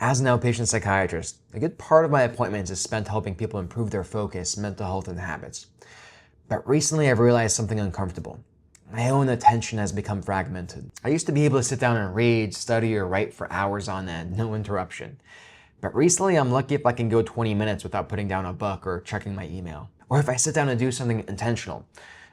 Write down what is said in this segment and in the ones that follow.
As an outpatient psychiatrist, a good part of my appointments is spent helping people improve their focus, mental health, and habits. But recently I've realized something uncomfortable. My own attention has become fragmented. I used to be able to sit down and read, study, or write for hours on end, no interruption. But recently I'm lucky if I can go 20 minutes without putting down a book or checking my email. Or if I sit down and do something intentional.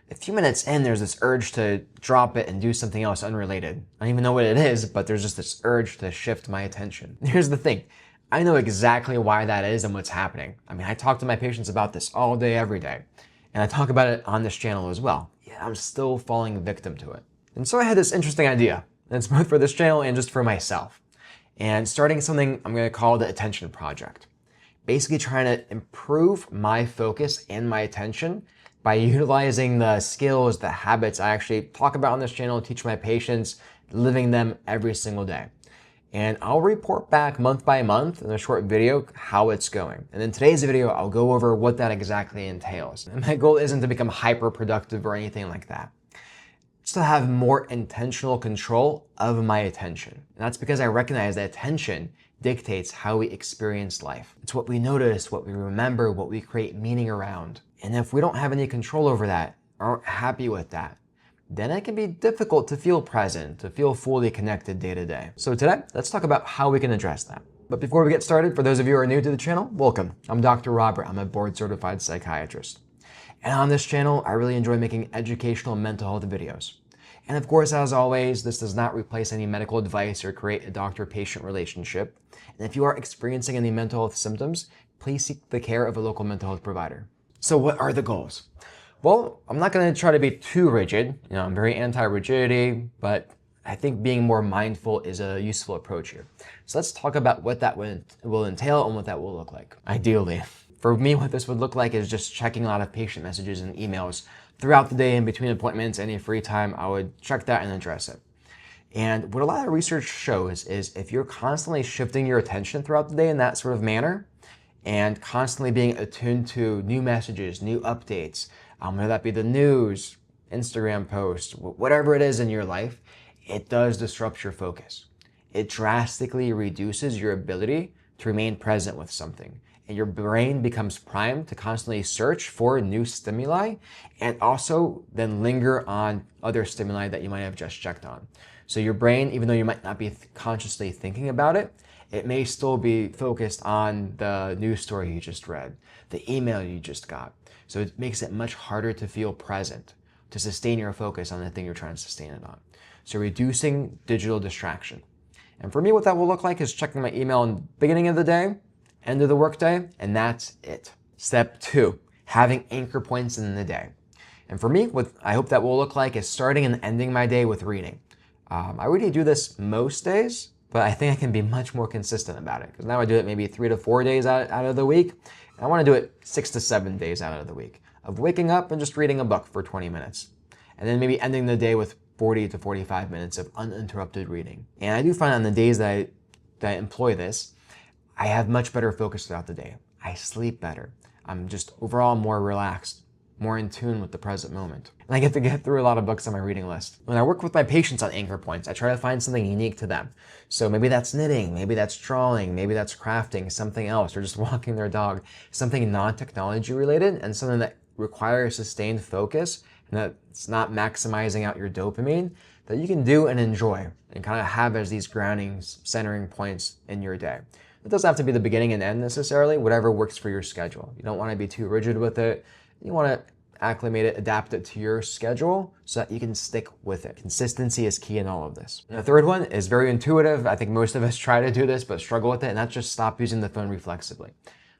A few minutes in, there's this urge to drop it and do something else unrelated. I don't even know what it is, but there's just this urge to shift my attention. Here's the thing. I know exactly why that is and what's happening. I mean, I talk to my patients about this all day, every day. And I talk about it on this channel as well. Yet I'm still falling victim to it. And so I had this interesting idea. And it's both for this channel and just for myself. And starting something I'm going to call the Attention Project. Basically trying to improve my focus and my attention by utilizing the skills, the habits I actually talk about on this channel, teach my patients, living them every single day. And I'll report back month by month in a short video how it's going. And in today's video, I'll go over what that exactly entails. And my goal isn't to become hyper productive or anything like that. It's to have more intentional control of my attention. And that's because I recognize that attention dictates how we experience life. It's what we notice, what we remember, what we create meaning around. And if we don't have any control over that, aren't happy with that, then it can be difficult to feel present, to feel fully connected day to day. So today, let's talk about how we can address that. But before we get started, for those of you who are new to the channel, welcome. I'm Dr. Robert. I'm a board-certified psychiatrist. And on this channel, I really enjoy making educational mental health videos. And of course, as always, this does not replace any medical advice or create a doctor-patient relationship. And if you are experiencing any mental health symptoms, please seek the care of a local mental health provider. So what are the goals? Well, I'm not going to try to be too rigid. I'm very anti-rigidity, but I think being more mindful is a useful approach here. So let's talk about what that will entail and what that will look like. Ideally, for me, what this would look like is just checking a lot of patient messages and emails throughout the day in between appointments. Any free time, I would check that and address it. And what a lot of research shows is if you're constantly shifting your attention throughout the day in that sort of manner, and constantly being attuned to new messages, new updates, whether that be the news, Instagram posts, whatever it is in your life, it does disrupt your focus. It drastically reduces your ability to remain present with something. And your brain becomes primed to constantly search for new stimuli and also then linger on other stimuli that you might have just checked on. So your brain, even though you might not be consciously thinking about it, it may still be focused on the news story you just read, the email you just got. So it makes it much harder to feel present, to sustain your focus on the thing you're trying to sustain it on. So reducing digital distraction. And for me, what that will look like is checking my email in the beginning of the day, end of the workday, and that's it. Step 2, having anchor points in the day. And for me, what I hope that will look like is starting and ending my day with reading. I already do this most days, but I think I can be much more consistent about it because now I do it maybe 3 to 4 days out of the week. And I want to do it 6 to 7 days out of the week of waking up and just reading a book for 20 minutes. And then maybe ending the day with 40 to 45 minutes of uninterrupted reading. And I do find on the days that I employ this, I have much better focus throughout the day. I sleep better. I'm just overall more relaxed, more in tune with the present moment. And I get to get through a lot of books on my reading list. When I work with my patients on anchor points, I try to find something unique to them. So maybe that's knitting, maybe that's drawing, maybe that's crafting, something else, or just walking their dog, something non-technology related and something that requires sustained focus and that's not maximizing out your dopamine that you can do and enjoy and kind of have as these grounding, centering points in your day. It doesn't have to be the beginning and end necessarily, whatever works for your schedule. You don't want to be too rigid with it. You want to acclimate it, adapt it to your schedule so that you can stick with it. Consistency is key in all of this. And the third one is very intuitive. I think most of us try to do this, but struggle with it, and that's just stop using the phone reflexively.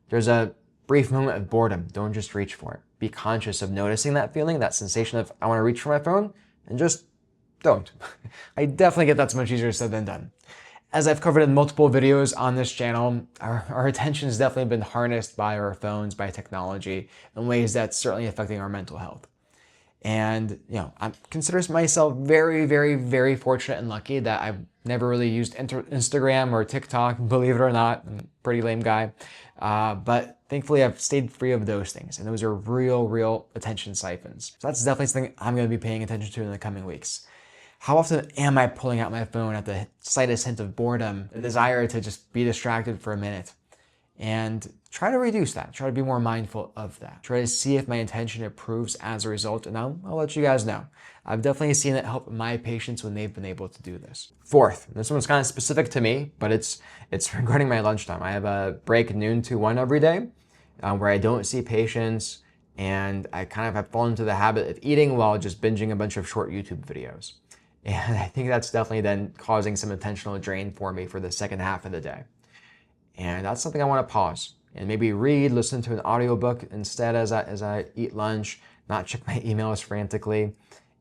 There's a brief moment of boredom. Don't just reach for it. Be conscious of noticing that feeling, that sensation of I want to reach for my phone, and just don't. I definitely get that's much easier said than done. As I've covered in multiple videos on this channel, our attention has definitely been harnessed by our phones, by technology, in ways that's certainly affecting our mental health. And, I consider myself very, very, very fortunate and lucky that I've never really used Instagram or TikTok, believe it or not. I'm a pretty lame guy. But thankfully, I've stayed free of those things. And those are real attention siphons. So that's definitely something I'm going to be paying attention to in the coming weeks. How often am I pulling out my phone at the slightest hint of boredom, the desire to just be distracted for a minute? And try to reduce that. Try to be more mindful of that. Try to see if my attention improves as a result, and I'll let you guys know. I've definitely seen it help my patients when they've been able to do this. Fourth, this one's kind of specific to me, but it's regarding my lunchtime. I have a break noon to 1 every day where I don't see patients, and I kind of have fallen into the habit of eating while just binging a bunch of short YouTube videos. And I think that's definitely then causing some attentional drain for me for the second half of the day. And that's something I want to pause and maybe read, listen to an audiobook instead as I eat lunch, not check my emails frantically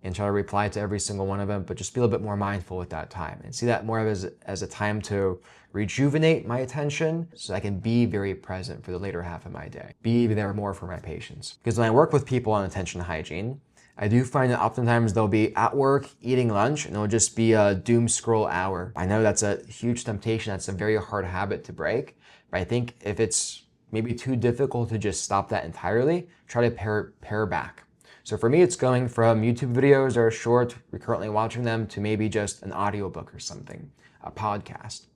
and try to reply to every single one of them, but just be a little bit more mindful with that time and see that more as a time to rejuvenate my attention so I can be very present for the later half of my day, be there more for my patients. Because when I work with people on attention hygiene, I do find that oftentimes they'll be at work eating lunch and it'll just be a doom scroll hour. I know that's a huge temptation. That's a very hard habit to break. But I think if it's maybe too difficult to just stop that entirely, try to pare back. So for me, it's going from YouTube videos that are short, we're currently watching them, to maybe just an audiobook or something, a podcast.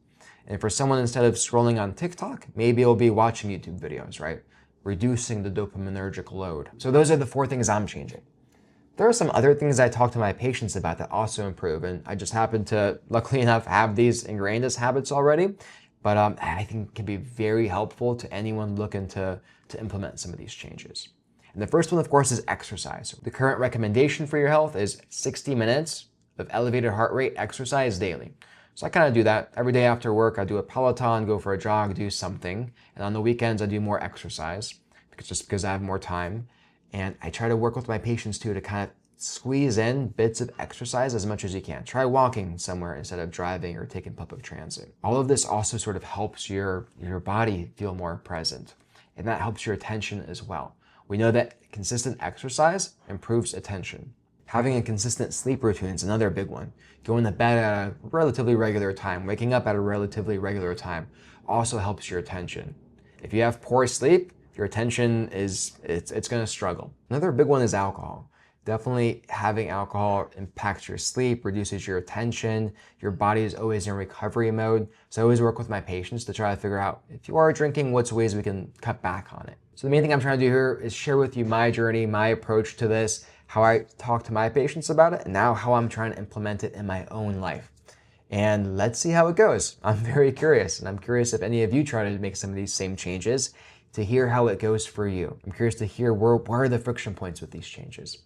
And for someone, instead of scrolling on TikTok, maybe it'll be watching YouTube videos, right? Reducing the dopaminergic load. So those are the 4 things I'm changing. There are some other things I talk to my patients about that also improve, and I just happen to, luckily enough, have these ingrained as habits already, but I think can be very helpful to anyone looking to implement some of these changes. And the first one, of course, is exercise. The current recommendation for your health is 60 minutes of elevated heart rate exercise daily. So I kind of do that. Every day after work, I do a Peloton, go for a jog, do something. And on the weekends, I do more exercise because I have more time. And I try to work with my patients too to kind of squeeze in bits of exercise as much as you can. Try walking somewhere instead of driving or taking public transit. All of this also sort of helps your body feel more present, and that helps your attention as well. We know that consistent exercise improves attention. Having a consistent sleep routine is another big one. Going to bed at a relatively regular time, waking up at a relatively regular time also helps your attention. If you have poor sleep, your attention it's going to struggle. Another big one is alcohol. Definitely having alcohol impacts your sleep, reduces your attention. Your body is always in recovery mode. So I always work with my patients to try to figure out, if you are drinking, what's ways we can cut back on it. So the main thing I'm trying to do here is share with you my journey, my approach to this, how I talk to my patients about it, and now how I'm trying to implement it in my own life. And let's see how it goes. I'm very curious, and I'm curious if any of you try to make some of these same changes, to hear how it goes for you. I'm curious to hear where are the friction points with these changes.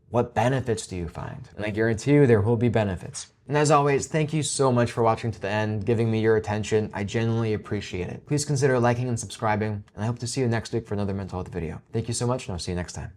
What benefits do you find? And I guarantee you there will be benefits. And as always, thank you so much for watching to the end, giving me your attention. I genuinely appreciate it. Please consider liking and subscribing, and I hope to see you next week for another mental health video. Thank you so much, and I'll see you next time.